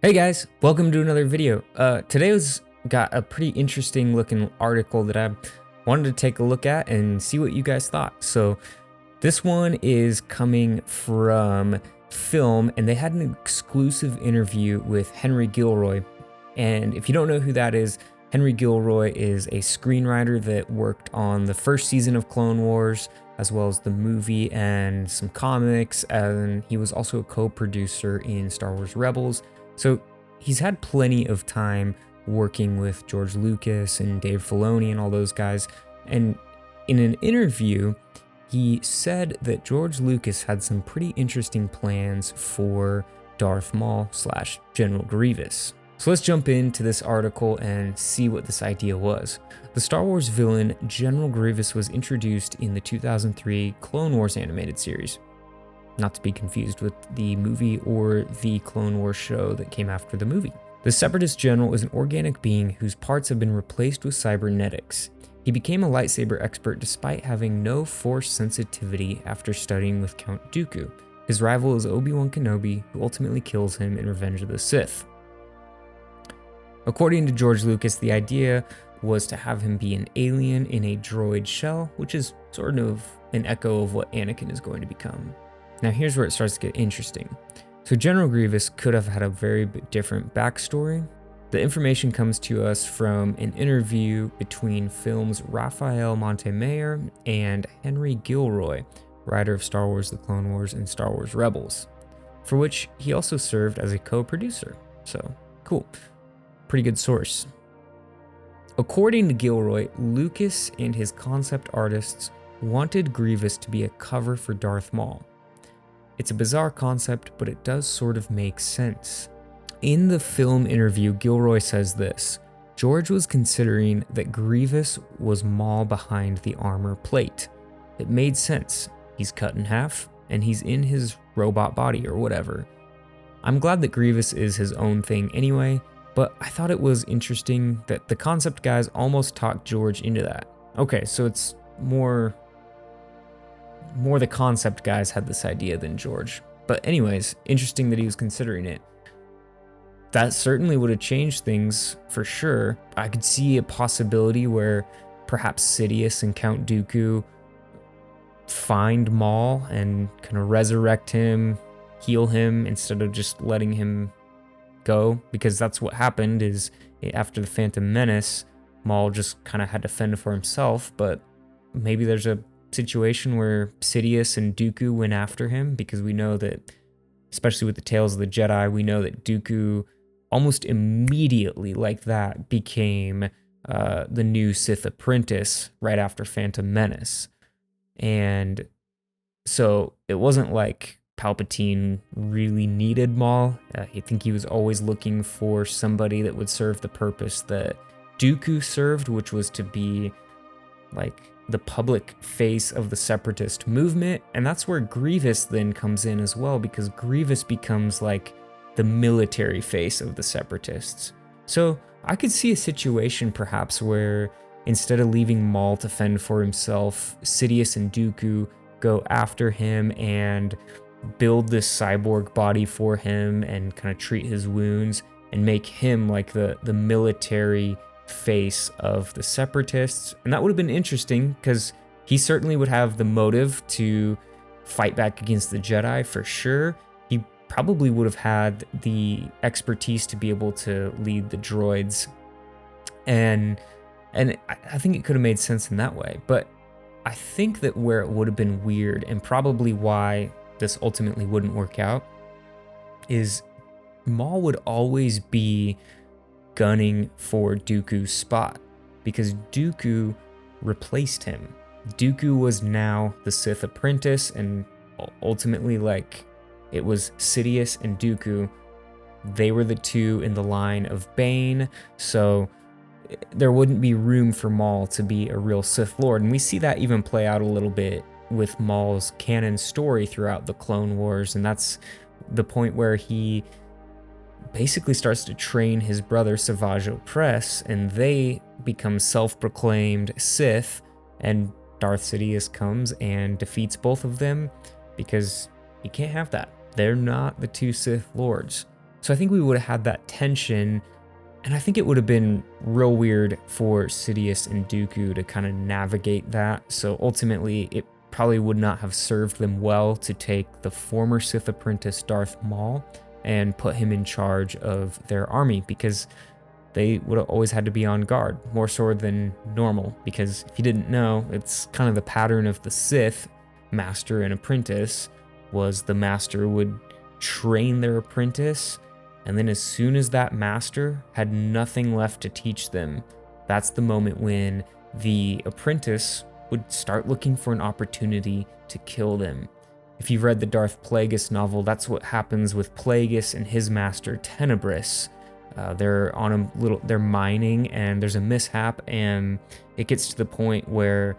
Hey guys, welcome to another video. Today's got a pretty interesting looking article that I wanted to take a look at and see what you guys thought. So this one is coming from Film, and they had an exclusive interview with Henry Gilroy. And if you don't know who that is, Henry Gilroy is a screenwriter that worked on the first season of Clone Wars, as well as the movie and some comics, and he was also a co-producer in Star Wars Rebels. So he's had plenty of time working with George Lucas and Dave Filoni and all those guys. And in an interview, he said that George Lucas had some pretty interesting plans for Darth Maul / General Grievous. So let's jump into this article and see what this idea was. The Star Wars villain General Grievous was introduced in the 2003 Clone Wars animated series. Not to be confused with the movie or the Clone Wars show that came after the movie. The Separatist General is an organic being whose parts have been replaced with cybernetics. He became a lightsaber expert despite having no force sensitivity after studying with Count Dooku. His rival is Obi-Wan Kenobi, who ultimately kills him in Revenge of the Sith. According to George Lucas, the idea was to have him be an alien in a droid shell, which is sort of an echo of what Anakin is going to become. Now here's where it starts to get interesting. So General Grievous could have had a very different backstory. The information comes to us from an interview between Film's Raphael Montemayor and Henry Gilroy, writer of Star Wars The Clone Wars and Star Wars Rebels, for which he also served as a co-producer. So cool, pretty good source. According to Gilroy, Lucas and his concept artists wanted Grievous to be a cover for Darth Maul. It's a bizarre concept, but it does sort of make sense. In the Film interview, Gilroy says this: George was considering that Grievous was Maul behind the armor plate. It made sense. He's cut in half, and he's in his robot body or whatever. I'm glad that Grievous is his own thing anyway, but I thought it was interesting that the concept guys almost talked George into that. Okay, so it's more the concept guys had this idea than George. But anyways, interesting that he was considering it. That certainly would have changed things for sure. I could see a possibility where perhaps Sidious and Count Dooku find Maul and kind of resurrect him, heal him, instead of just letting him go, because that's what happened. Is after the Phantom Menace, Maul just kind of had to fend for himself, but maybe there's a situation where Sidious and Dooku went after him, because we know that, especially with the Tales of the Jedi, we know that Dooku almost immediately like that became the new Sith Apprentice right after Phantom Menace. And so it wasn't like Palpatine really needed Maul. I think he was always looking for somebody that would serve the purpose that Dooku served, which was to be like the public face of the Separatist movement. And that's where Grievous then comes in as well, because Grievous becomes like the military face of the Separatists. So I could see a situation perhaps where instead of leaving Maul to fend for himself, Sidious and Dooku go after him and build this cyborg body for him and kind of treat his wounds and make him like the military face of the Separatists. And that would have been interesting, because he certainly would have the motive to fight back against the Jedi for sure. He probably would have had the expertise to be able to lead the droids, and I think it could have made sense in that way. But I think that where it would have been weird, and probably why this ultimately wouldn't work out, is Maul would always be gunning for Dooku's spot, because Dooku replaced him. Dooku was now the Sith Apprentice, and ultimately, like, it was Sidious and Dooku. They were the two in the line of Bane, so there wouldn't be room for Maul to be a real Sith Lord. And we see that even play out a little bit with Maul's canon story throughout the Clone Wars, and that's the point where he basically starts to train his brother Savage Opress, and they become self-proclaimed Sith, and Darth Sidious comes and defeats both of them, because he can't have that. They're not the two Sith Lords. So I think we would have had that tension, and I think it would have been real weird for Sidious and Dooku to kind of navigate that. So ultimately, it probably would not have served them well to take the former Sith Apprentice Darth Maul and put him in charge of their army, because they would have always had to be on guard, more so than normal. Because if you didn't know, it's kind of the pattern of the Sith, master and apprentice, was the master would train their apprentice, and then as soon as that master had nothing left to teach them, that's the moment when the apprentice would start looking for an opportunity to kill them. If you've read the Darth Plagueis novel, that's what happens with Plagueis and his master Tenebrous. They're mining, and there's a mishap, and it gets to the point where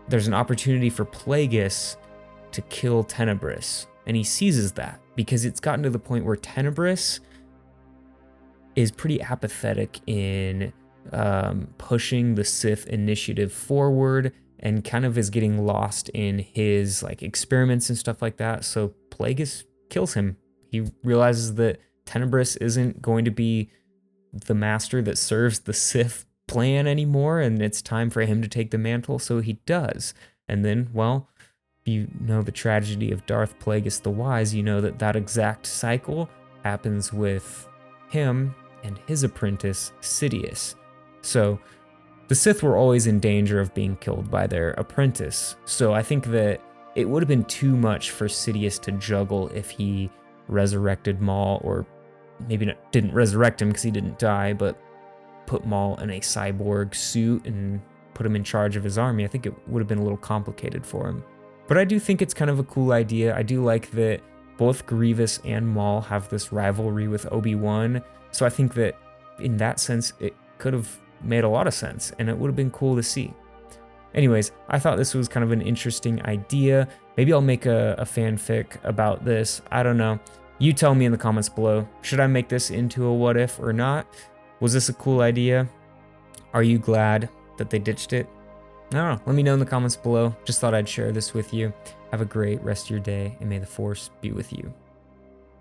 there's an opportunity for Plagueis to kill Tenebrous, and he seizes that because it's gotten to the point where Tenebrous is pretty apathetic in pushing the Sith initiative forward, and kind of is getting lost in his like experiments and stuff like that. So Plagueis kills him. He realizes that Tenebrous isn't going to be the master that serves the Sith plan anymore, and it's time for him to take the mantle, so he does. And then, well, you know the tragedy of Darth Plagueis the Wise, you know that exact cycle happens with him and his apprentice, Sidious. So the Sith were always in danger of being killed by their apprentice, so I think that it would have been too much for Sidious to juggle if he resurrected Maul, or maybe didn't resurrect him because he didn't die, but put Maul in a cyborg suit and put him in charge of his army. I think it would have been a little complicated for him. But I do think it's kind of a cool idea. I do like that both Grievous and Maul have this rivalry with Obi-Wan, so I think that in that sense, it could have made a lot of sense, and it would have been cool to see. Anyways, I thought this was kind of an interesting idea. Maybe I'll make a fanfic about this. I don't know. You tell me in the comments below. Should I make this into a what if or not? Was this a cool idea? Are you glad that they ditched it? I don't know. Let me know in the comments below. Just thought I'd share this with you. Have a great rest of your day, and may the Force be with you.